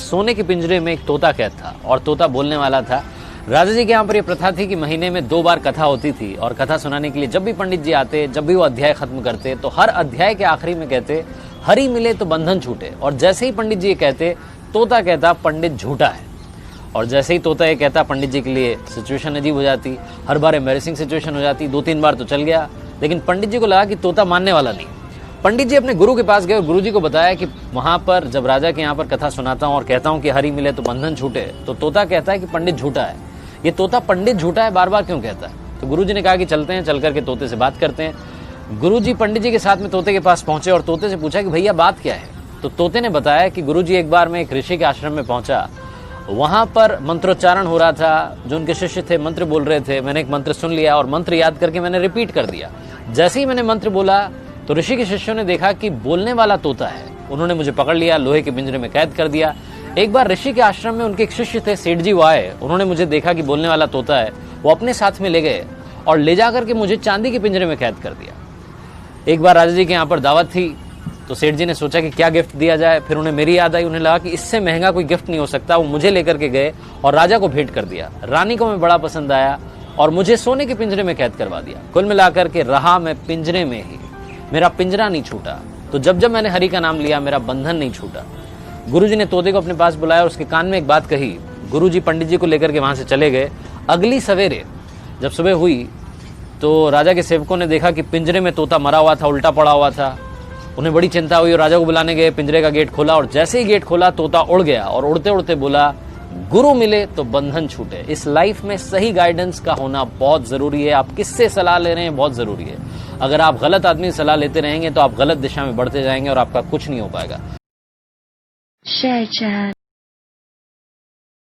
सोने के पिंजरे में एक तोता कैद था और तोता बोलने वाला था। राजा जी के यहाँ पर यह प्रथा थी कि महीने में 2 बार कथा होती थी और कथा सुनाने के लिए जब भी पंडित जी आते, जब भी वो अध्याय खत्म करते तो हर अध्याय के आखिरी में कहते हरि मिले तो बंधन छूटे। और जैसे ही पंडित जी ये कहते तोता कहता पंडित झूठा है। और जैसे ही तोता ये कहता पंडित जी के लिए सिचुएशन अजीब हो जाती, हर बार एम्बैरेसिंग सिचुएशन हो जाती। 2-3 बार तो चल गया, लेकिन पंडित जी को लगा कि तोता मानने वाला नहीं। पंडित जी अपने गुरु के पास गए और गुरु जी को बताया कि वहां पर जब राजा के यहाँ पर कथा सुनाता हूँ और कहता हूँ कि हरि मिले तो बंधन छूटे, तो तोता कहता है कि पंडित झूठा है। ये तोता पंडित झूठा है बार बार क्यों कहता है? तो गुरु जी ने कहा कि चलते हैं, चल करके तोते से बात करते हैं। गुरु जी पंडित जी के साथ में तोते के पास पहुंचे और तोते से पूछा कि भैया बात क्या है? तो तोते ने बताया कि गुरु जी एक बार मैं एक ऋषि के आश्रम में पहुंचा, वहां पर मंत्रोच्चारण हो रहा था, जो उनके शिष्य थे मंत्र बोल रहे थे। मैंने एक मंत्र सुन लिया और मंत्र याद करके मैंने रिपीट कर दिया। जैसे ही मैंने मंत्र बोला तो ऋषि के शिष्यों ने देखा कि बोलने वाला तोता है। उन्होंने मुझे पकड़ लिया, लोहे के पिंजरे में कैद कर दिया। एक बार ऋषि के आश्रम में उनके एक शिष्य थे, सेठ जी, वो आए, उन्होंने मुझे देखा कि बोलने वाला तोता है, वो अपने साथ में ले गए और ले जाकर के मुझे चांदी के पिंजरे में कैद कर दिया। एक बार राजा जी के यहाँ पर दावत थी तो सेठ जी ने सोचा कि क्या गिफ्ट दिया जाए। फिर उन्हें मेरी याद आई, उन्हें लगा कि इससे महंगा कोई गिफ्ट नहीं हो सकता। वो मुझे लेकर के गए और राजा को भेंट कर दिया। रानी को मैं बड़ा पसंद आया और मुझे सोने के पिंजरे में कैद करवा दिया। कुल मिलाकर के रहा मैं पिंजरे में ही, मेरा पिंजरा नहीं छूटा। तो जब जब मैंने हरि का नाम लिया मेरा बंधन नहीं छूटा। गुरुजी ने तोते को अपने पास बुलाया और उसके कान में एक बात कही। गुरुजी पंडित जी को लेकर के वहां से चले गए। अगली सवेरे जब सुबह हुई तो राजा के सेवकों ने देखा कि पिंजरे में तोता मरा हुआ था, उल्टा पड़ा हुआ था। उन्हें बड़ी चिंता हुई और राजा को बुलाने गए। पिंजरे का गेट खोला और जैसे ही गेट खोला तोता उड़ गया और उड़ते उड़ते बोला गुरु मिले तो बंधन छूटे। इस लाइफ में सही गाइडेंस का होना बहुत जरूरी है। आप किससे सलाह ले रहे हैं बहुत जरूरी है। अगर आप गलत आदमी से सलाह लेते रहेंगे तो आप गलत दिशा में बढ़ते जाएंगे और आपका कुछ नहीं हो पाएगा।